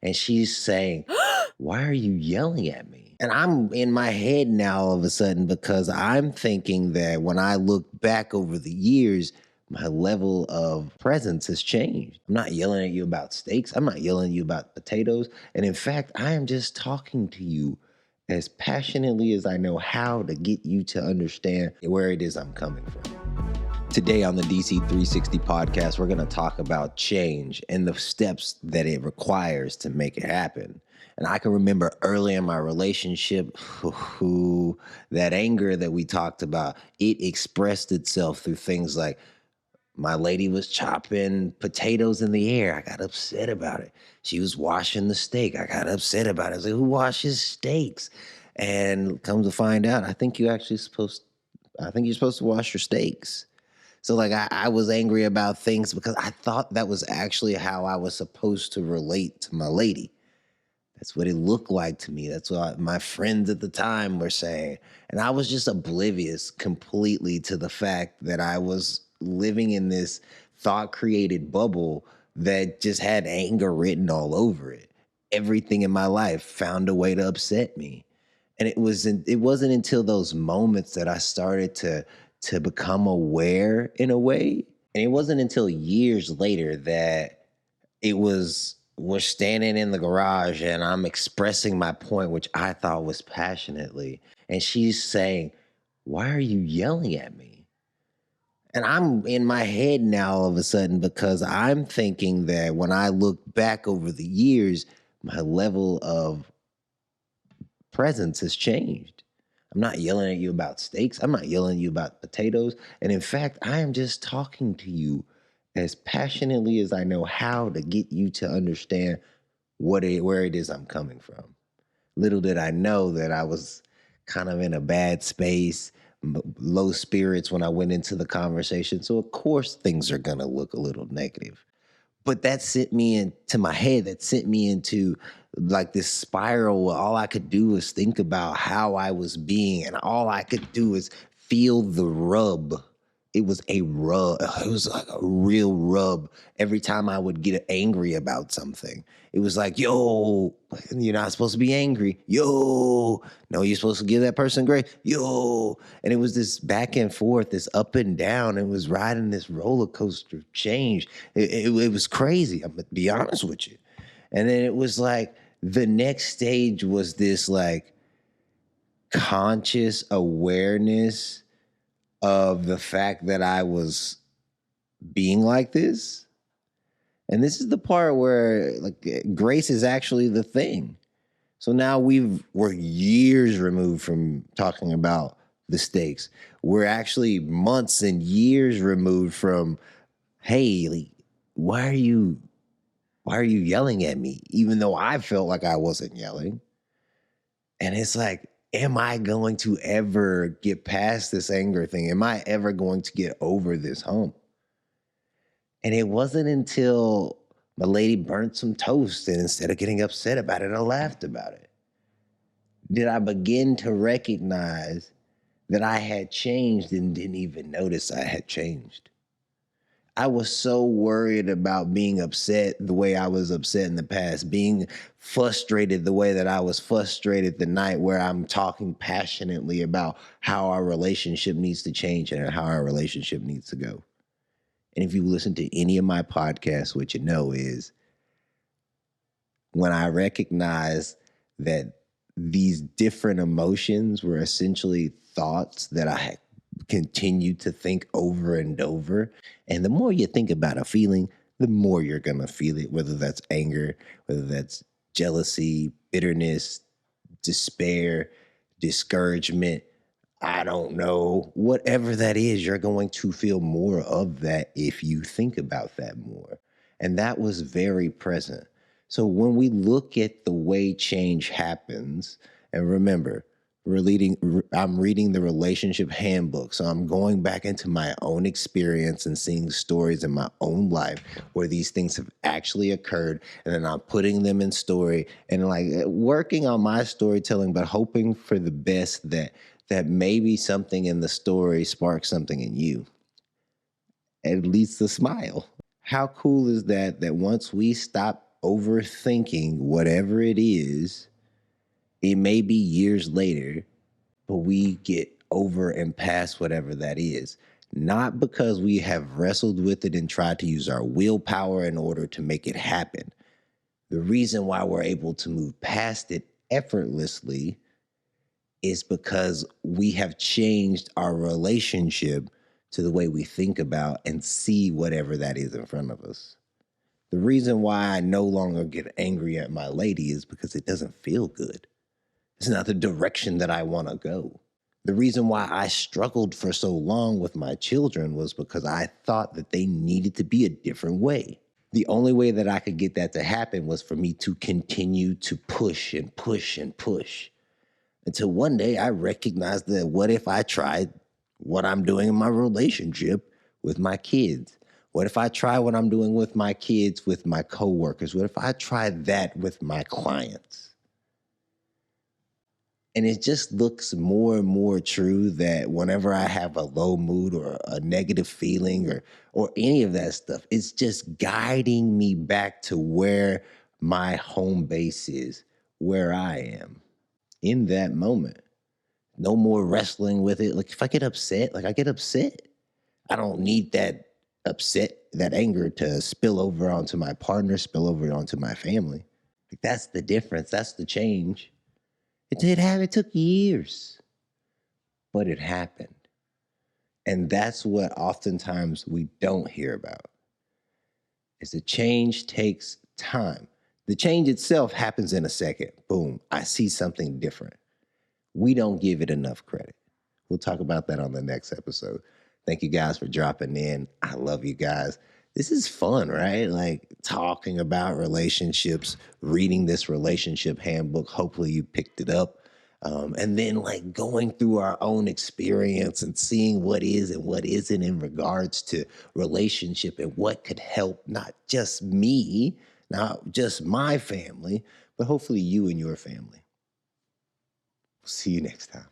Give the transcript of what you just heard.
And she's saying, why are you yelling at me? And I'm in my head now all of a sudden because I'm thinking that when I look back over the years, my level of presence has changed. I'm not yelling at you about steaks. I'm not yelling at you about potatoes. And in fact, I am just talking to you as passionately as I know how to get you to understand where it is I'm coming from. Today on the DC 360 podcast, we're going to talk about change and the steps that it requires to make it happen. And I can remember early in my relationship, that anger that we talked about, it expressed itself through things like my lady was chopping potatoes in the air. I got upset about it. She was washing the steak. I got upset about it. I was like, who washes steaks? And come to find out, I think you're supposed to wash your steaks. So like I was angry about things because I thought that was actually how I was supposed to relate to my lady. That's what it looked like to me. That's what my friends at the time were saying. And I was just oblivious completely to the fact that I was living in this thought-created bubble that just had anger written all over it. Everything in my life found a way to upset me. And it wasn't until those moments that I started to become aware in a way. And it wasn't until years later that we're standing in the garage and I'm expressing my point, which I thought was passionately. And she's saying, why are you yelling at me? And I'm in my head now all of a sudden because I'm thinking that when I look back over the years, my level of presence has changed. I'm not yelling at you about steaks. I'm not yelling at you about potatoes. And in fact, I am just talking to you as passionately as I know how to get you to understand where it is I'm coming from. Little did I know that I was kind of in a bad space, low spirits when I went into the conversation. So of course things are going to look a little negative. But that sent me into my head. That sent me into like this spiral where all I could do was think about how I was being, and all I could do is feel the rub. It was a rub. It was like a real rub every time I would get angry about something. It was like, yo, you're not supposed to be angry. Yo, no, you're supposed to give that person grace. Yo. And it was this back and forth, this up and down. It was riding this roller coaster of change. It was crazy. I'm going to be honest with you. And then it was like the next stage was this like conscious awareness of the fact that I was being like this. And this is the part where like grace is actually the thing. So now we're years removed from talking about the stakes. We're actually months and years removed from, hey, like, why are you yelling at me? Even though I felt like I wasn't yelling. And it's like, am I going to ever get past this anger thing? Am I ever going to get over this hump? And it wasn't until my lady burnt some toast and instead of getting upset about it, I laughed about it. Did I begin to recognize that I had changed and didn't even notice I had changed? I was so worried about being upset the way I was upset in the past, being frustrated the way that I was frustrated the night where I'm talking passionately about how our relationship needs to change and how our relationship needs to go. And if you listen to any of my podcasts, what you know is when I recognize that these different emotions were essentially thoughts that I had continued to think over and over. And the more you think about a feeling, the more you're going to feel it, whether that's anger, whether that's jealousy, bitterness, despair, discouragement. I don't know. Whatever that is, you're going to feel more of that if you think about that more. And that was very present. So when we look at the way change happens, and remember, I'm reading the relationship handbook. So I'm going back into my own experience and seeing stories in my own life where these things have actually occurred. And then I'm putting them in story and like working on my storytelling, but hoping for the best that maybe something in the story sparks something in you. At least a smile. How cool is that once we stop overthinking whatever it is. It may be years later, but we get over and past whatever that is. Not because we have wrestled with it and tried to use our willpower in order to make it happen. The reason why we're able to move past it effortlessly is because we have changed our relationship to the way we think about and see whatever that is in front of us. The reason why I no longer get angry at my lady is because it doesn't feel good. It's not the direction that I want to go. The reason why I struggled for so long with my children was because I thought that they needed to be a different way. The only way that I could get that to happen was for me to continue to push and push and push until one day I recognized that what if I tried what I'm doing in my relationship with my kids? What if I try what I'm doing with my kids, with my coworkers? What if I try that with my clients? And it just looks more and more true that whenever I have a low mood or a negative feeling or any of that stuff, it's just guiding me back to where my home base is, where I am in that moment. No more wrestling with it. Like if I get upset, like I get upset. I don't need that upset, that anger to spill over onto my partner, spill over onto my family. Like that's the difference. That's the change. It did happen. It took years, but it happened. And that's what oftentimes we don't hear about is the change takes time. The change itself happens in a second. Boom, I see something different. We don't give it enough credit. We'll talk about that on the next episode. Thank you guys for dropping in. I love you guys. This is fun, right? Like talking about relationships, reading this relationship handbook. Hopefully you picked it up. And then like going through our own experience and seeing what is and what isn't in regards to relationship and what could help not just me, not just my family, but hopefully you and your family. See you next time.